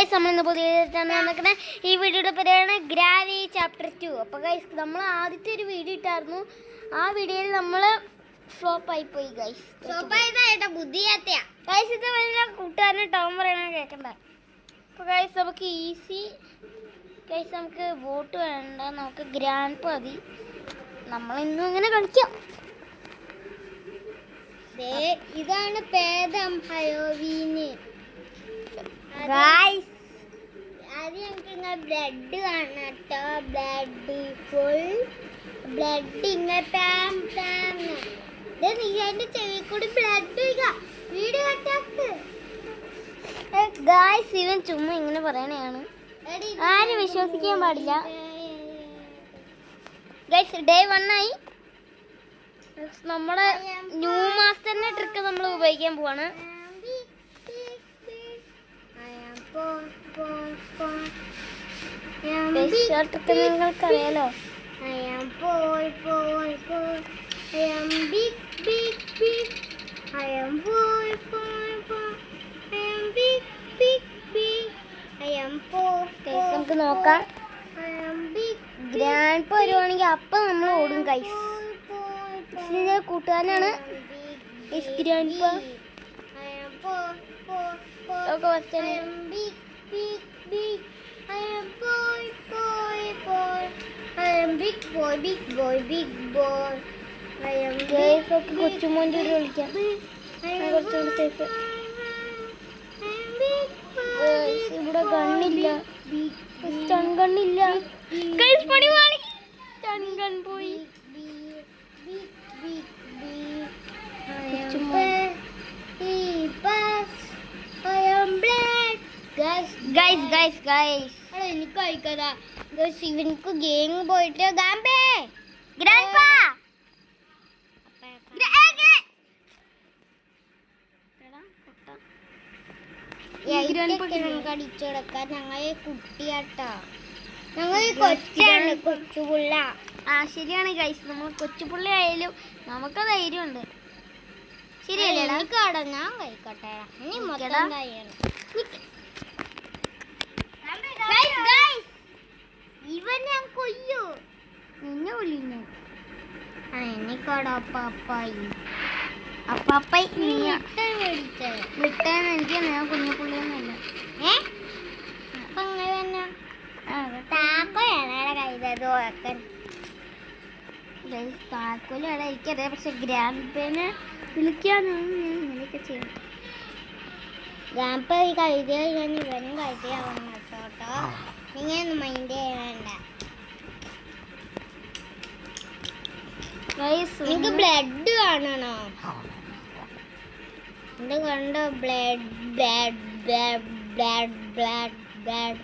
Guys നമ്മളിന്ന് പുതിയ നിൽക്കുന്ന ഈ വീഡിയോയുടെ പേരാണ് ഗ്രാവി ചാപ്റ്റർ 2. അപ്പോൾ ഗൈസ് നമ്മൾ ആദ്യത്തെ ഒരു വീഡിയോ ഇട്ടായിരുന്നു. ആ വീഡിയോയിൽ നമ്മൾ ഫ്ലോപ്പ് ആയിപ്പോയി ഗൈസ്. ബുദ്ധിയാത്തയാ ഗൈസ് ഇത് വലിയ കൂട്ടുകാരനെ ടൗൺ പറയണ കേൾക്കണ്ട. അപ്പോൾ ഗൈസ് നമുക്ക് ഈസി ഗൈസ് നമുക്ക് വോട്ട് വേണ്ട, നമുക്ക് ഗ്രാൻഡ് മതി. നമ്മളിന്നും ഇങ്ങനെ കളിക്കാം. ഇതാണ് പേദം ഹലോവീന്. ഗൈസ് ആദ്യം നമുക്ക് ഇങ്ങനെ ബ്ലഡ് കാണാം കേട്ടോ. ബ്ലഡ് ഫുൾ ബ്ലഡ് ഇങ്ങനെ പാം പാം. നീ അതിന്റെ ചെവി കൂടി ബ്ലഡ് വീട് കട്ടാക്ക്. ഗൈസ് ഇവൻ ചുമ്മാ ഇങ്ങനെ പറയണയാണ്, ആരും വിശ്വസിക്കാൻ പാടില്ല. ഗൈസ് ഡേ 1 ആയി. നമ്മുടെ ന്യൂ മാസ്റ്ററിന്റെ ട്രിക്ക് നമ്മൾ ഉപയോഗിക്കാൻ പോവാണ്. നിങ്ങൾക്കറിയാലോ. നമുക്ക് നോക്കാം. ഗ്രാൻഡ് വരുവാണെങ്കിൽ അപ്പം നമ്മൾ ഓടും ഗൈസ്. കൂട്ടുകാരനാണ് ഗ്രാൻഡ് കൊച്ചുമോൻ്റെ ഒരു വിളിക്കാം. കുറച്ചുകൂടി സേഫ്. ഇവിടെ ഗണ്ണില്ല, സ്റ്റൺ ഗണ്ണില്ല. സ്റ്റൺ ഗൺ പോയി. എനിക്ക് കഴിക്കതാ ഇവനിക്ക് ഗെയിം പോയിട്ട് അടിച്ചെടുക്കാൻ. ഞങ്ങളെ കുട്ടിയാട്ടോ, ഞങ്ങൾ കൊച്ചാണ്, കൊച്ചുപിള്ള. ശരിയാണ് ഗൈസ്, നമ്മൾ കൊച്ചുപിള്ളി ആയാലും നമുക്ക് ധൈര്യമുണ്ട്. ശരിയല്ലേ? എനിക്കവിടെ ഞാൻ കഴിക്കട്ടെ. ഇനി മൊത്തം ഇവൻ ഞാൻ കൊല്ലു. നിന്നെ കൊല്ലുന്നു. എനിക്കവിടെ അപ്പാപ്പായി വിട്ടാന്ന് എനിക്ക്. ഞാൻ കുഞ്ഞുപിള്ളിയൊന്നുമല്ല. അപ്പൊ അങ്ങനെ തന്നെ താക്കോലാണ് കയ്യിലത് ഓർക്കാൻ. താക്കോലും അവിടെ എനിക്കറിയാം, പക്ഷെ ഗ്രാൻഡ് പേനെ വിളിക്കാനാണ് ഞാൻ ഇങ്ങനെയൊക്കെ ചെയ്യണം. ഗ്രാൻഡ് പേ കഴുതിയ ഇവനും കഴുതിയാവണം കേട്ടോ. ഇങ്ങനെയൊന്നും മൈൻഡ് ചെയ്യണ്ട. നിനക്ക് ബ്ലഡ് കാണണോ? ഇത് കണ്ടോ? Blood blood blood blood blood blood.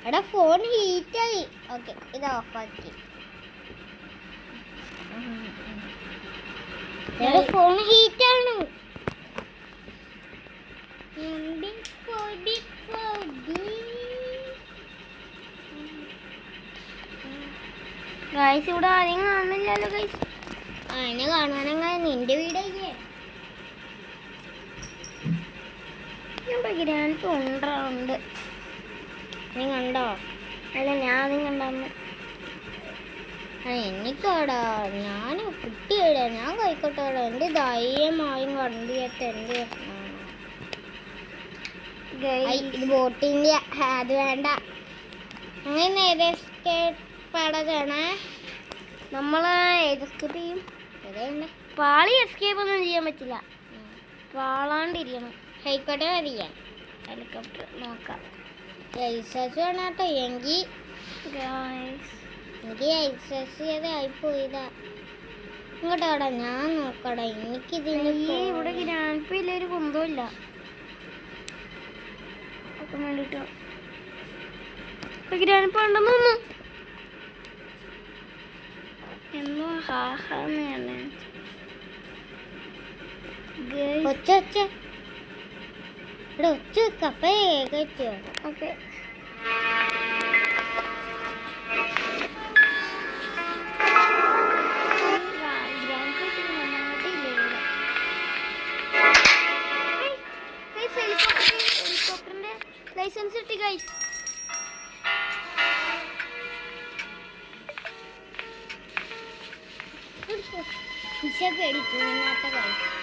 എടാ ഫോൺ ഹീറ്റായി. ഓക്കെ, ഇത് ഓഫാക്കി. ഫോൺ ഹീറ്റാണ്. ഗൈസ് ഇവിടെ ആരെയും കാണുന്നില്ലല്ലോ ഗൈസ്. അതിനെ കാണാനെങ്ങനെ നിന്റെ വീടല്ലേ? ഗ്രാൻഡ് ഉണ്ട്. നീ കണ്ടോ? അല്ല ഞാനും കണ്ടാന്ന്. എനിക്കടാ, ഞാൻ കുട്ടിയടാ, ഞാൻ കഴിക്കട്ടെടാ. എൻ്റെ ധൈര്യമായും കണ്ടിട്ട് എന്ത് ഇത് ബോട്ടിൻ്റെ അത് വേണ്ട. അങ്ങനെ പടകണേ നമ്മള് എസ്കേപ്പ് ചെയ്യും. പാളി എസ്കേപ്പ് ഒന്നും ചെയ്യാൻ പറ്റില്ല, പാളാണ്ടിരിക്കണം. ഹൈക്കോട്ടെ അറിയാം. ഹെലികോപ്റ്റർ നോക്കാം. ലൈസൻസ് വേണം കേട്ടോ. എനിക്ക് ലൈസൻസ് ചെയ്തായിപ്പോയതാ. ഇങ്ങോട്ടാടാ, ഞാൻ നോക്കടാ. എനിക്കിതിന് ഇവിടെ ഗ്രാൻഡ് പേയില് ഒരു കുന്തമില്ല വേണ്ടിട്ടോ. ഗ്രാൻഡ് പേ ഉണ്ടെന്ന് തോന്നുന്നു. എന്തോ ഹാഹാന്ന് ഒച്ച ഇവിടെ ഒച്ച കപ്പേ കേട്ടോ. ഓക്കെ, ലൈസൻസ് കിട്ടി ഗൈസ്.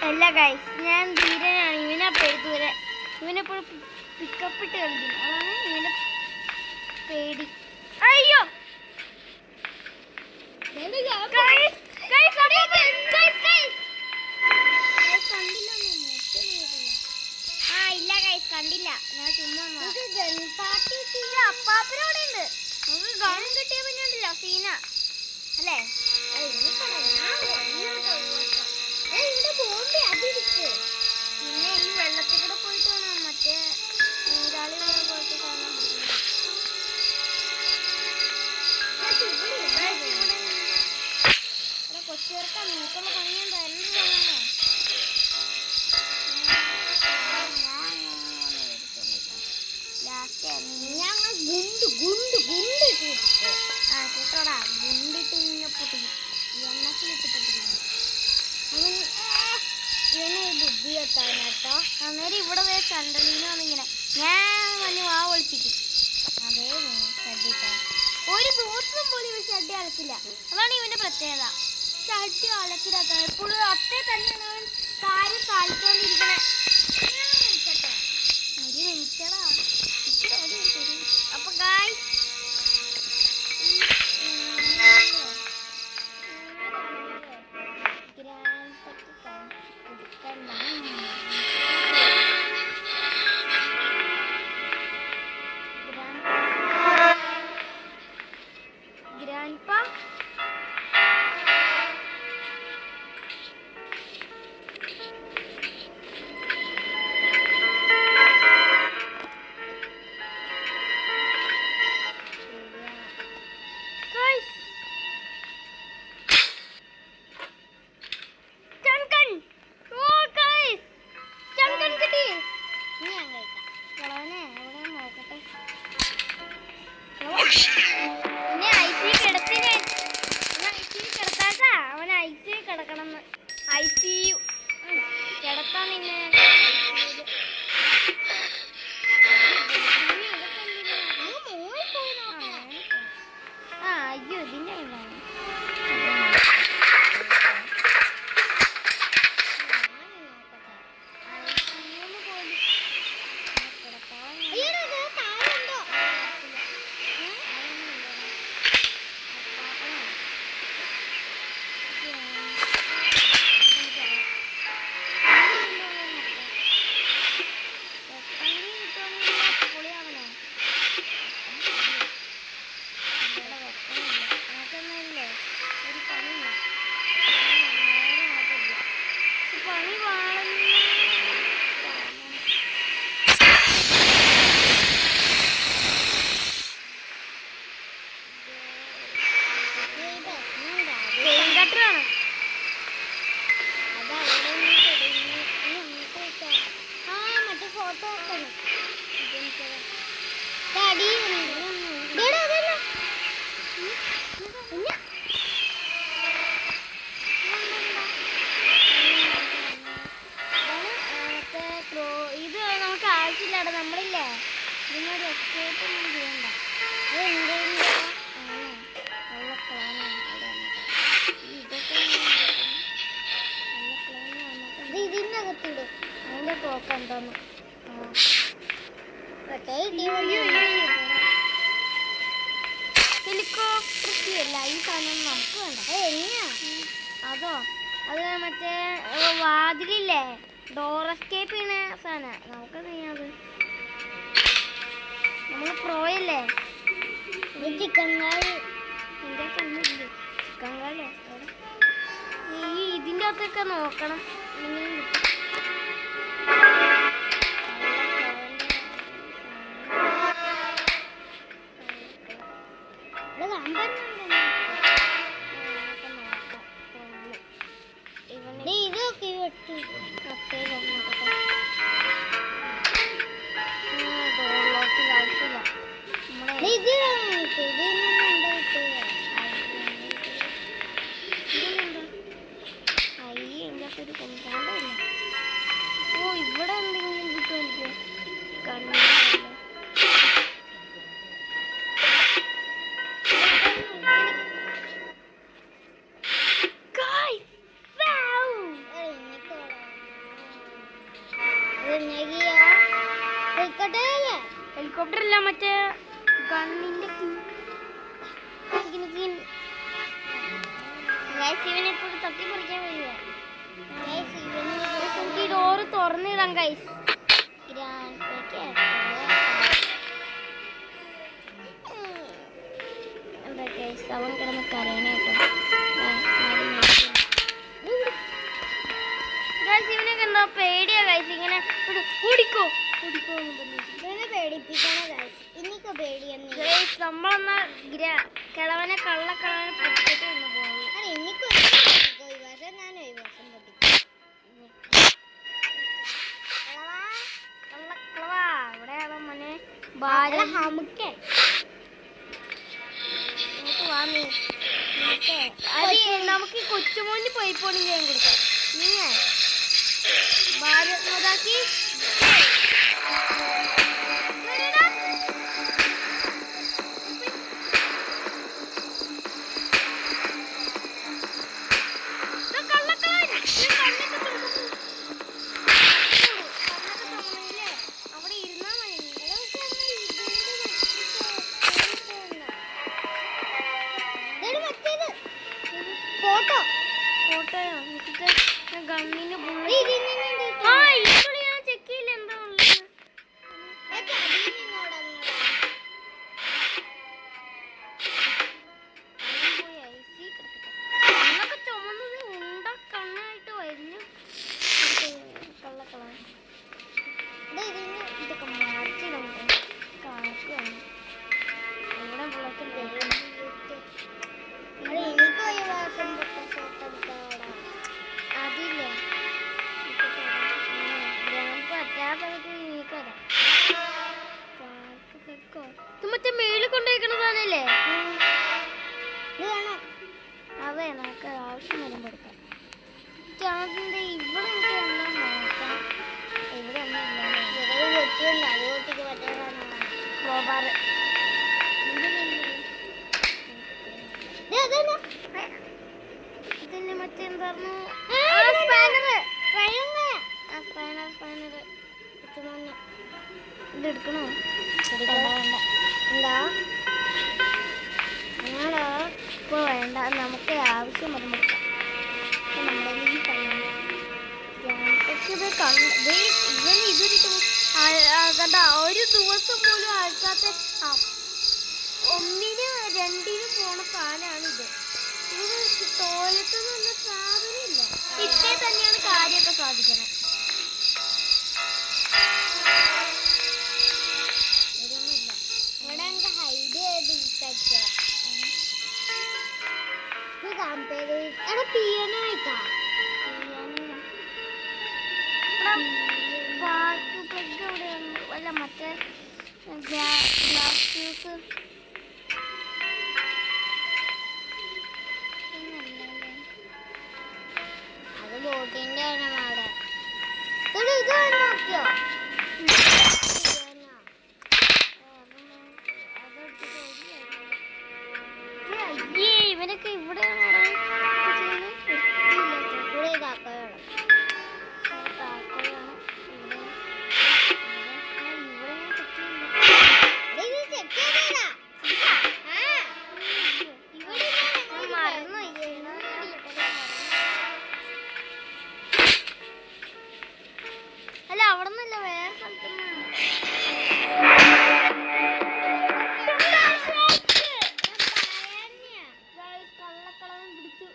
അല്ല ഗൈസ്, ഞാൻ ധീരനാണ്. ഇവനെ പേടി വരെ ഇവനെപ്പോഴും പിക്കപ്പ് ഇട്ട് കളിക്കും. അതാണ് ഇവന്റെ പേടി. അയ്യോ ഇല്ല ഗൈസ്, കണ്ടില്ല. ഞാൻ ചുമ്മാ അപ്പാപ്പനോടെ ഉണ്ട്. നമുക്ക് ഗൺ കിട്ടിയ പിന്നെ ഉണ്ടല്ലോ സീന അല്ലേ? പിന്നെ ഈ വെള്ളത്തിൽ കൂടെ പോയിട്ട് വേണം മറ്റേ നീരാളി പോയിട്ട് കാണാൻ കൊച്ചേർക്കാ. നിനക്കുള്ള പണിയും തരുന്നതാണോ? കേട്ടോടാ, ഗുണ്ടിട്ട് ഇങ്ങനെ പൊട്ടിക്കും. എണ്ണത്തിലിട്ട് പൊട്ടിക്കും. ഇവനെ ബുദ്ധി എത്താൻ കേട്ടോ. അന്നേരം ഇവിടെ വരെ ചണ്ടലീനാണിങ്ങനെ ഞാൻ വന്ന് വാ വിളിച്ചിട്ട് അതേ ഷഡിട്ടാ. ഒരു ദിവസം പോലും ഇവ ഷഡി അലക്കില്ല. അതാണ് ഇവന്റെ പ്രത്യേകത. ഷഡി അലക്കില്ലാത്ത എപ്പോഴും അത്തേ തന്നെയാണ് അവൻ കാര്യം സാധിച്ചുകൊണ്ടിരിക്കണേ. ഒരു മിനിറ്റടാ. അപ്പൊ guys Grandpa? Guys! Stunkan! Oh guys! Stunkan കിട്ടി. നീ അങ്ങ് കഴിക്കാം. കളവനെ അവിടെ നോക്കട്ടെ. പിന്നെ ഐസി കിടത്തിനെ. ഐസി കിടത്താക്കാ. അവൻ ഐസി കിടക്കണം. ICU കിടത്താൻ നിന്നെ. അയ്യോ ഇതിന്റെ ഇത് നമുക്ക് ആവശ്യമില്ലാടെ നമ്മളില്ലേ ഇതിനൊരു എസ്കേപ്പ് ഒന്നും ചെയ്യണ്ട. ഇതിന്റെ അകത്തിടും. അതിന്റെ പോക്ക് എന്താന്ന് ഹെലികോപ്റ്റർ അല്ല ഈ സാധനം നമുക്ക് വേണ്ട. എങ്ങനെയാ അതോ? അത് മറ്റേ വാതിലില്ലേ ഡോർ എസ്കേപ്പ് ചെയ്യുന്ന സാധനം നമുക്ക് ചെയ്യാത്. നമ്മള് പ്രോയല്ലേ. ചിക്കൻ കാല് ഇതിൻ്റെ കണ്ണില്ലേ? ചിക്കൻ കാലോ ഈ ഇതിൻ്റെ അകത്തൊക്കെ നോക്കണം. ഓ ഇവിടെ ഹെലികോപ്റ്റർ അല്ല മറ്റേ ഗണ്ണിന്റെ ഇവനിപ്പോൾ തട്ടി പറിക്കാൻ കഴിയുക. നമുക്ക് ഈ ഡോറ് തുറന്നിടാം ഗൈസ്. എന്താ ഗൈസ് അവൻ കിടന്ന് കരയണ കേട്ടോ. ഗൈസ് ഇവനൊക്കെ എന്താ പേടിയാ ഗൈസ്. ഇങ്ങനെ ഓടിക്കോ ഓടിക്കോ എന്ന് പറഞ്ഞു പേടിപ്പിക്കണ ഗൈസ്. എനിക്ക് പേടിയൊന്നും ഗൈസ്. നമ്മളെന്നാ കിളവനെ കള്ളക്കിളവനെ പൊട്ടിട്ട് വന്ന് പോകും. എനിക്ക് ഞാൻ ഒരു വർഷം പൊട്ടിക്കും. ഇവിടെയാണോ മോനെ ഭാരം നമുക്ക് നമുക്ക് ഈ കൊച്ചുമോന് പോയിപ്പോണി ചെയ്യാൻ കൊടുക്കാം. നീ ഭാരം അതാക്കി ഗണ്ണിന് ഞാൻ ചെക്ക് ചെയ്യില്ല എന്താ ഉള്ളത്. കണ്ണൊക്കെ ചുമന്നത് ഉണ്ട കണ്ണായിട്ട് വരുന്നു. കള്ളക്കള ഇതൊക്കെ മാറ്റിയിടും. കാറ്റാണ് ഇവിടെ പിള്ളേർക്ക് എനിക്ക് ഒരു വർഷം അതില്ല പറ്റാത്തവർക്ക് നീക്കരാം. ഇത് മറ്റേ മേളിൽ കൊണ്ടുപോയിക്കണ സാധനല്ലേ? അതെ നമുക്ക് ആവശ്യം വരുമ്പോൾ എടുക്കാം. അതിന്റെ ഇവിടെ എനിക്ക് എല്ലാം നോക്കാം. ഇവിടെ ഇതിന് മറ്റെന്തായിരുന്നു ഇത് എടുക്കണോ? എന്താ ഞങ്ങള് ഇപ്പൊ വേണ്ട, നമുക്ക് ആവശ്യം വരുമ്പോൾ നമ്മുടെ ഈ ഇവൻ ഇതിട്ട് കണ്ട ഒരു ദിവസം പോലും ആൾക്കാത്ത ഒന്നിന് രണ്ടിന് പോണ സാധനമാണിത്. ഇത് തോലത്ത് നല്ല സാധനമില്ല. ഇട്ടേ തന്നെയാണ് കാര്യമൊക്കെ സാധിക്കണം. ഇവിടെ ഹൈഡ് ചെയ്ത് പിയനായിട്ടാ പാർക്ക് പ്ലഗ് എവിടെയാണ്? അല്ല മറ്റേ ഗ്ലാസ് ജ്യൂസ് അത് ബോട്ടിന്റെ ആണ് അവിടെ. ഇത് നോക്കിയോ? ഇവനൊക്കെ ഇവിടെയാണ് ഇവിടെ ഇതാക്കണം. അല്ല അവിടെ നിന്നല്ല വേറെ സ്ഥലത്തുനിന്നാണ്. കള്ളക്കളവൻ പിടിച്ചു.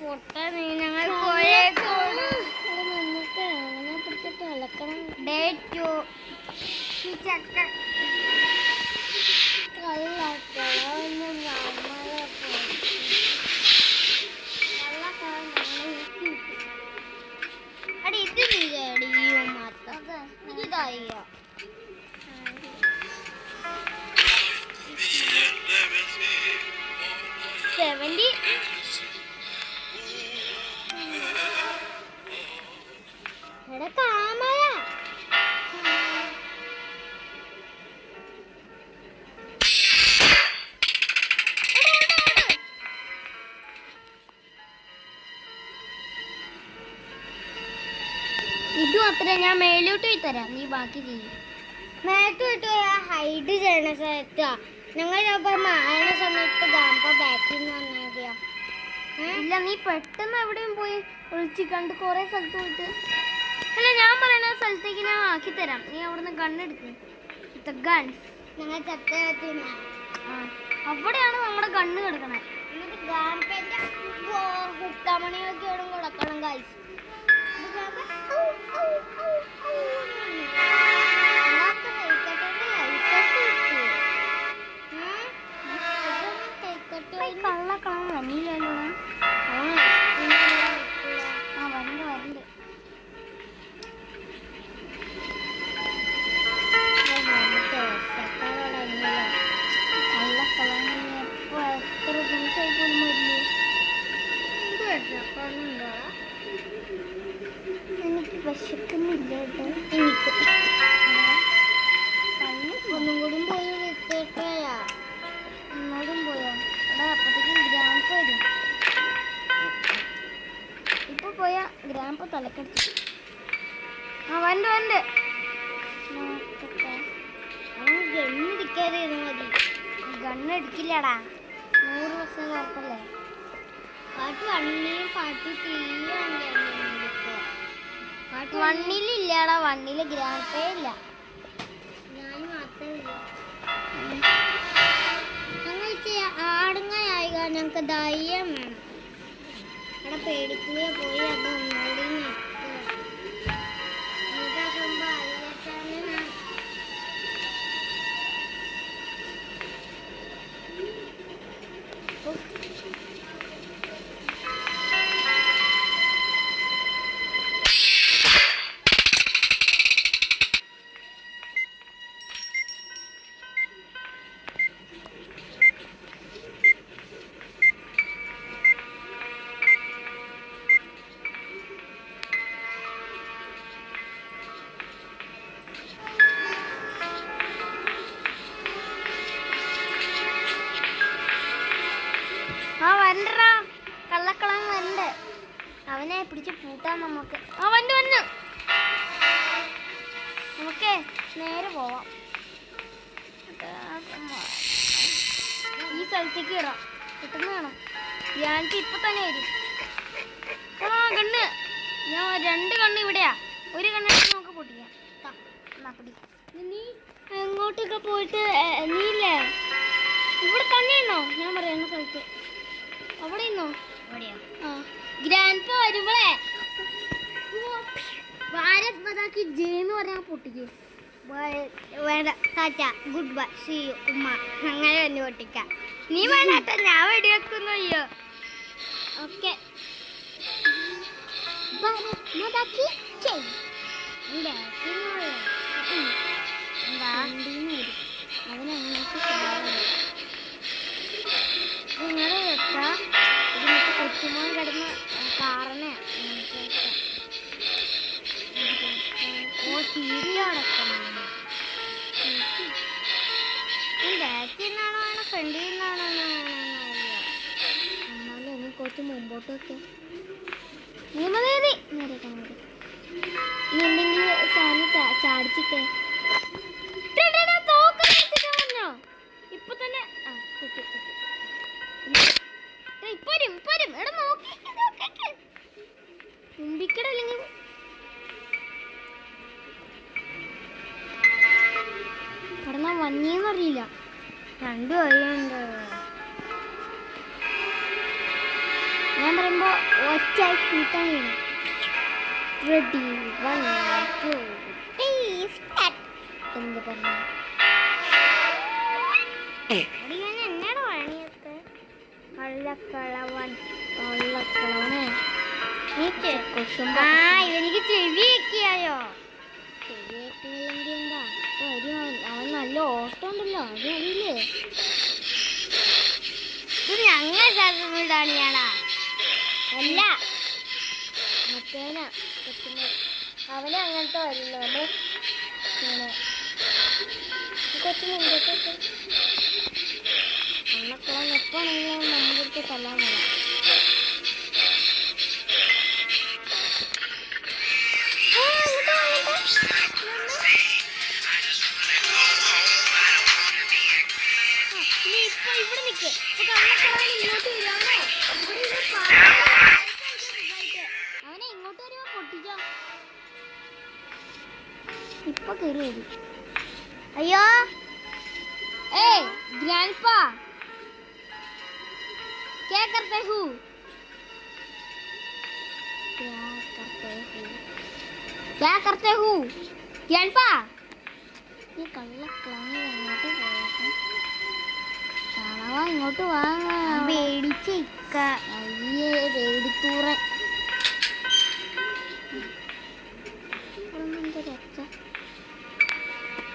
പൊട്ട നീ ഞങ്ങൾ പോയേക്കോളൂ. നമുക്ക് അങ്ങനെ പിടിച്ചിട്ട് അലക്കണം. ഡേ 2 ചക്ക കള്ളക്കളവൊന്നും നമ്മളെ അടി ഇത് നീ മാത്രം ഇതായോ? എടാ കാമയ ഇത് മാത്രമേ ഞാൻ മേലോട്ട് പോയി തരാം, നീ ബാക്കി ചെയ്യും. മേത്ത് വിട്ട് ഹൈഡ് ചെയ്യണ സ്ഥലത്താ ഞങ്ങൾ ചിലപ്പോൾ മായണ സമയത്ത് ഗാമ്പ ബാക്കിൽ നിന്ന് വന്നെങ്കിയാ. ഇല്ല, നീ പെട്ടെന്ന് എവിടെയും പോയി ഒളിച്ച് കണ്ട് കുറെ സ്ഥലത്ത് പോയിട്ട്. അല്ല, ഞാൻ പറയുന്ന സ്ഥലത്തേക്ക് ഞാൻ ആക്കി തരാം, നീ അവിടുന്ന് ഗണ്ണെടുക്ക്. ഗൺസ് ഞങ്ങൾ ചത്തത്തിന് അവിടെയാണ് നമ്മുടെ ഗണ്ണ് കിടക്കണേ. എന്നിട്ട് ഗാമ്പന്റെ കുട്ടാമണിയൊക്കെയോടും കൊടുക്കണം ഗൈസ്. കള്ളക്കളന്ന് വന്നില്ലല്ലോ. വരണ്ട് വരണ്ട്. കള്ളക്കളന്ന് എപ്പോ എത്ര ദിവസമായി പോലും വരില്ലേ? എനിക്ക് വിശക്കുന്നില്ല കേട്ടോ. എനിക്ക് ഒന്നും കൂടി പോയി വിത്തിട്ടയാ. ഒന്നോടും പോയോ? എടാ, അപ്പത്തേക്കും ഗ്രാമ്പ് വരും. ഇപ്പൊ പോയാ ഗ്രാമ്പ് തലക്കടിച്ചു. വണ്ട് വണ്ട്. അവൻ ഗണ്ണിടിക്കാതെ മതി. ഗണ്ണെടുക്കില്ലടാ, 100% ഉറപ്പല്ലേ. പാട്ട് വണ്ണിലും പാട്ട് വണ്ണിലില്ലടാ, വണ്ണില് ഗ്രാമ്പേ ഇല്ല. ഞാൻ മാത്രമില്ല. ഞങ്ങൾക്ക് ആടുങ്ങയായി ഞങ്ങൾക്ക് ധൈര്യം വേണം. അവിടെ പേടിക്കുകയെ പോയി അത് ഒന്നുകൂടി വരണ്ടാ, കള്ളക്കളം വരണ്ട്. അവനെ പിടിച്ച് പൂട്ടാൻ നമുക്ക്. വന്നു വന്നു. നമുക്ക് നേരെ പോവാം. ഈ സ്ഥലത്തേക്ക് കയറാം. പെട്ടെന്ന് വേണം, ഞാനിപ്പോ ഇപ്പൊ തന്നെ വരും. കണ്ണ്, ഞാൻ 2 കണ്ണ് ഇവിടെയാ. ഒരു കണ്ണെടുത്ത് നമുക്ക് പൊട്ടിക്കാം. നീ എങ്ങോട്ടൊക്കെ പോയിട്ട് നീയില്ലേ ഇവിടെ തന്നെയാണോ ഞാൻ പറയുന്ന സ്ഥലത്ത്? അവിടെ ഇന്നോ? ഗ്രാൻഡ് വരുമ്പോളേ ഭാരത് മാതാക്ക് ജയ് എന്ന് പറഞ്ഞാൽ പൊട്ടിക്ക്. വേണ്ട tata good bye see you ഉമ്മ. അങ്ങനെ തന്നെ പൊട്ടിക്കാം. നീ വേണ്ട, ഞാൻ വെടിവെക്കുന്നു. അയ്യോ, ഓക്കെ. ഭാരത് മാതാക്ക് ജയ്. നിങ്ങള് വെച്ചാ ഇതിനകത്ത് കൊച്ചുമോൻ കിടന്ന് കാറിനെ TV അടക്കണം. ബാക്കിൽ നിന്നാണോ ഫ്രണ്ടിൽ നിന്നാണോ? എന്നാലും ഇനി കുറച്ച് മുമ്പോട്ട് വെക്കാം. നിയമവേദി നേരെ മതി. ഇനി എന്തെങ്കിലും സാധനം ചാടിച്ചിട്ടേ പറഞ്ഞോ ഇപ്പൊ തന്നെ. ഇപ്പൊ വരും. എടാ നോക്കി മുമ്പിക്കട അല്ലെങ്കിൽ കടന്നാ വന്നിയെന്നറിയില്ല. 2 വഴിയുണ്ട്. ഞാൻ പറയുമ്പോ ഒറ്റായി കൂട്ടാൻ വേണം. റെഡി 1 2 എന്ത് പറഞ്ഞു? എന്നാണ് പണിയൊക്കെ? കള്ളക്കളവനെ ഇവനിക്ക് ചെവിയൊക്കെയായോ? ചെവിയൊക്കെയില്ലെങ്കിൽ എന്താ വരും. അവൻ നല്ല ഓട്ടം ഉണ്ടല്ലോ, അത് അറിയില്ലേ? ഇത് ഞങ്ങൾ സ്ഥലം വീടാണിയാടാ. അല്ല, മറ്റേനാ അവനെ അങ്ങനത്തെ വരില്ല. നമ്മള് ഇങ്ങനെ കുറച്ച് മുമ്പോട്ടൊക്കെ കള്ളക്കളം എപ്പോഴാണെങ്കിലും നമ്മുടെ തല്ലാൻ വേണം. ഇങ്ങോട്ട് വരുവാണോ? ഇവിടെ ഇരുന്ന് സുഖായിട്ട്. അവനെ ഇങ്ങോട്ട് വരുമ്പോ പൊട്ടിച്ചോ. ഇപ്പൊ കേറി വരും. അയ്യോ ഏയ് ഗ്രാൻഡ്പാ क्या करते हो क्या करते हो ग्रैंडपा ഈ കള്ളക്കളാണ് അങ്ങോട്ട് പോയേക്കാം. കളവാ ഇങ്ങോട്ട് വാ. പേടിച്ചിക്ക അയ്യേ പേടിത്തൂറൻ.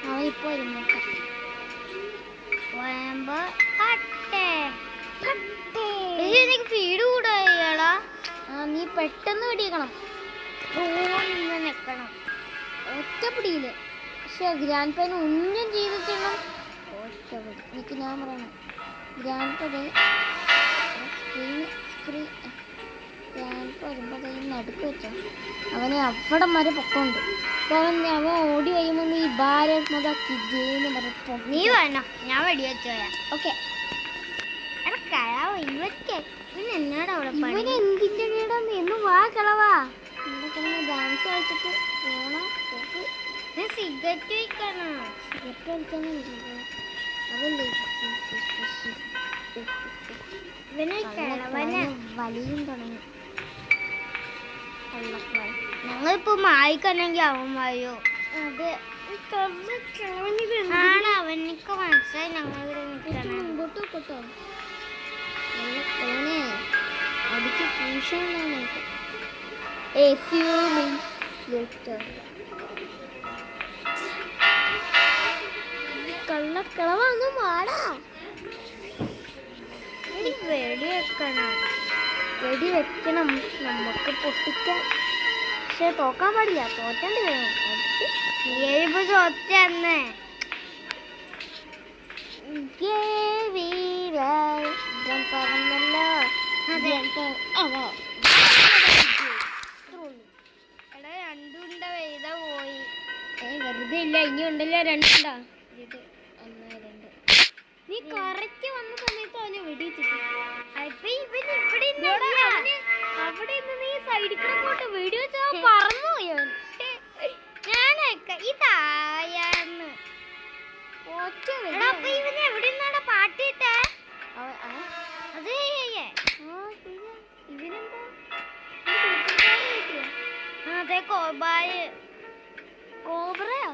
അവൻ ഇപ്പൊ വരും നോക്കാം. ഫീഡ് കൂടാ. നീ പെട്ടെന്ന് പിടിക്കണം. നിക്കണം ഒറ്റ പിടിയില്. പക്ഷെ ഗ്രാൻഡ് പൈന് ഒന്നും ചെയ്തിട്ടണം. ഒറ്റ പിടി എനിക്ക് ഞാൻ പറയണം. ഗ്രാൻഡ് പൈ ഗ്രാൻഡ് പൈ വരുമ്പോൾ നടുക്ക് വെച്ചോ. അവനെ അവിടം വരെ പൊക്കമുണ്ട്. അവൻ ഓടി കഴിയുമ്പോൾ നീ ഭാരത് മത കിജേന്ന് പറഞ്ഞപ്പോ നീ വേണോ ഞാൻ വെടി വെച്ചോയാ. ഓക്കെ എന്നോട് അവിടെ ഇവന് എന്തിന്റെ കേടാന്ന് എന്ന് വാ കളവാ. ഡാൻസ് കളിച്ചിട്ട് പോണോ സിഗരറ്റ് വയ്ക്കണം. സിഗരറ്റ് വലിക്കാനും അതല്ലേ ഇവനെ വലിയും തുടങ്ങി. ഞങ്ങളിപ്പോ മായിക്കണെങ്കിൽ അവൻ വായോ. അതെ ആണ് അവനക്ക് മനസ്സിലായി. ഞങ്ങളിവിടെ മുമ്പോട്ട് കൊട്ടോ അടിക്ക് പൂഷണ. A few minutes later. കള്ളക്കളവാന്ന് Mada. വെടി വെക്കണം നമുക്ക് പൊട്ടിക്കാൻ. പക്ഷെ തോക്കാൻ പാടില്ല. തോറ്റേണ്ടി വരും. തോറ്റന്ന് പറഞ്ഞല്ലോ. രണ്ടുണ്ട വെയ്ത പോയി. വെറുതെ ഇല്ല ഇനി ഉണ്ടല്ലോ. രണ്ടുണ്ടാ നീ കറക്റ്റ് വന്ന സമയത്ത് അവനെ വെടിച്ചിട്ട് അവിടെ നീ സൈഡിൽ കൂടെ വെടി വെച്ചാ പറന്നു പോയി. ഞാനൊക്കെ ഇതായെന്ന് ഇവന് എവിടെ നിന്നാണ് പാട്ടിട്ടെ. അതേ ഇവനെന്താ അതെ കോബ്രയോ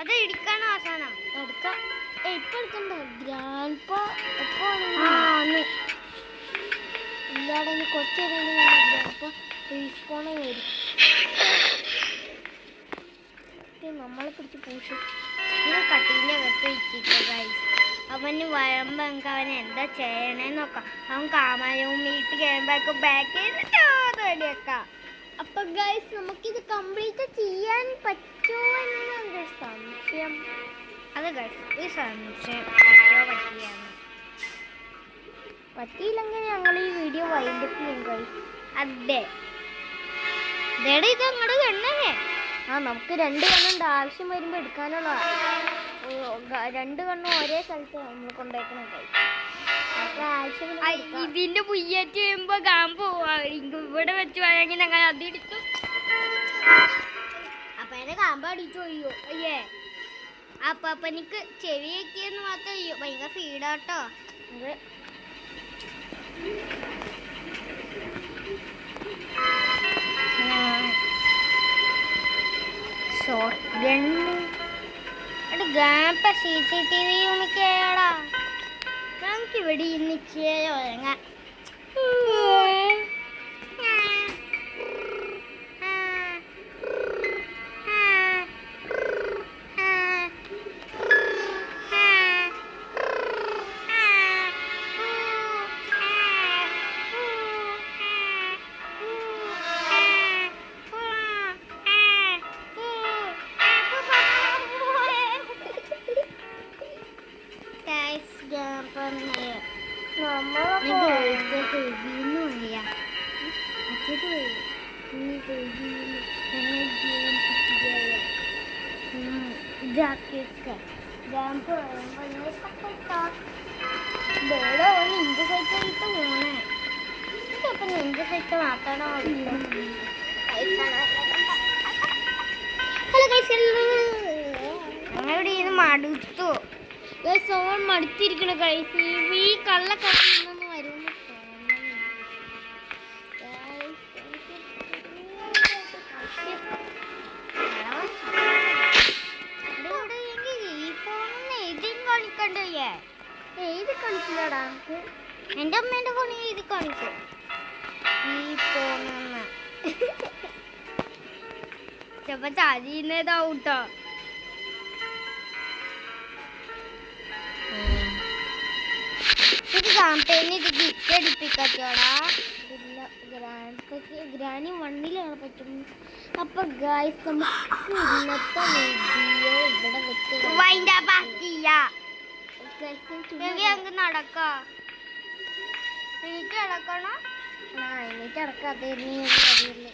അത് ഇടിക്കാണ് അവസാനം. എടുക്കാം. ഇപ്പൊ എടുക്കണ്ട. ഗ്രാൻഡ്പാ എപ്പോഴാണ് ഇല്ലാതെ കുറച്ച് ഗ്രാൻഡ്പാ റീസ്പോണേ വരും. നമ്മളെ പിടിച്ച് പൂഷ് കട്ടീൻ്റെ അകത്ത് വെച്ചിട്ട് അവന് വരുമ്പോ നമുക്ക് അവൻ എന്താ ചെയ്യണേന്ന് നോക്കാം. അവൻ കാമാരവും വീട്ടിൽ കഴിയുമ്പോ ബാക്ക് ചെയ്തിട്ടോ റെഡിയാക്കാം. അപ്പൊ ഗൈസ് നമുക്കിത് കംപ്ലീറ്റ് ചെയ്യാൻ പറ്റുമോ എന്നൊരു സംശയം. അത് ഗൈസ് ഈ സംശയം പറ്റിയാണ്. പറ്റിയില്ലെങ്കിൽ ഞങ്ങൾ ഈ വീഡിയോ വൈൻഡപ്പ് ചെയ്യും ഗൈസ്. അതെ ഇത് അങ്ങോട്ട് കണ്ണേ. നമുക്ക് 2 കണ്ണുണ്ട്. ആവശ്യം വരുമ്പോ എടുക്കാനുള്ള 2 കണ്ണും ഒരേ സ്ഥലത്ത് നമ്മൾ കൊണ്ടുപോയിക്കണം ഗൈസ്. ഇതിന്റെ പുയ്യാറ്റ് ചെയ്യുമ്പോ കാമ്പോ ഇവിടെ വെച്ച് വഴങ്ങി ഞങ്ങൾ അതിടിച്ചു. അപ്പൊ എന്റെ കാമ്പ് അടിച്ചു പോയോ. അയ്യേ അപ്പൊ എനിക്ക് ചെവി വെക്കിയെന്ന് മാത്രം ചെയ്യോ. ഭയങ്കര ഫീഡാട്ടോ. അത് ഷോർട്ട് ഗണ്ണ് ഗാപ്പ CCTV യൂണിക്കേടാ. നമുക്ക് ഇവിടെ ഇന്ന് ചെയ്യാം. ഇവിടെ നിന്റെ സൈറ്റായിട്ട് പോണേ ഇപ്പൊ നിന്റെ സൈറ്റ് മാത്രമാണോ ഹലോ ഗൈസ് ഞങ്ങളിവിടെ ഇത് മടുത്തു സോൺ മടുത്തിരിക്കണ ഗൈസ് ഈ കള്ളക്കടന്ന് വരുമെന്ന് എഴുതി കാണിക്കില്ലടാ എൻ്റെ അമ്മേൻ്റെ ഫോണിൽ എഴുതി കാണിക്കും ഈ ഫോണെന്ന് ചിലപ്പോ ചതിയുന്നതാവും കേട്ടോ ഇത് ക്യാമ്പയിന് ഇത് ഗിഫ്റ്റ് അടിപ്പിക്കത്തോടാ ഗ്രാനി വണ്ണിലാണ് പറ്റും അപ്പൊ ഗായ്സ് നമുക്ക് ഇന്നത്തെ വീഡിയോ ഇവിടെ വെച്ച് അങ്ങ് നടക്കാം എനിക്ക് നടക്കണം എനിക്ക് നടക്കാതെ അറിയില്ലേ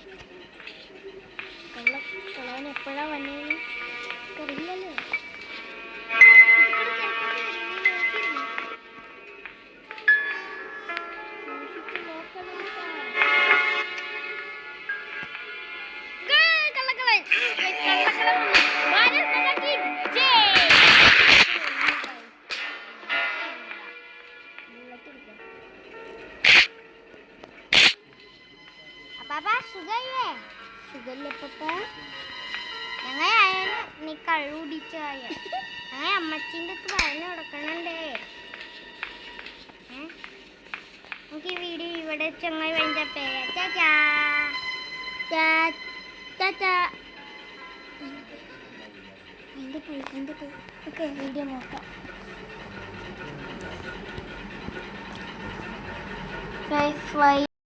കളവൻ എപ്പോഴാ വന്നേന്ന് അറിയില്ലല്ലോ സുഖല്ലേ സുഖല്ലേ പപ്പ ഞങ്ങളായാലും നീ കള്ളുടിച്ചായ ഞങ്ങൾ അമ്മച്ചിൻ്റെ അടുത്ത് പറഞ്ഞു കൊടുക്കണണ്ടേ നമുക്ക് ഈ വീഡിയോ ഇവിടെ ചങ്ങായി വേണ്ടപ്പേ എൻ്റെ പോയി ഓക്കെ വീഡിയോ നോക്കാം ഫ്ലൈ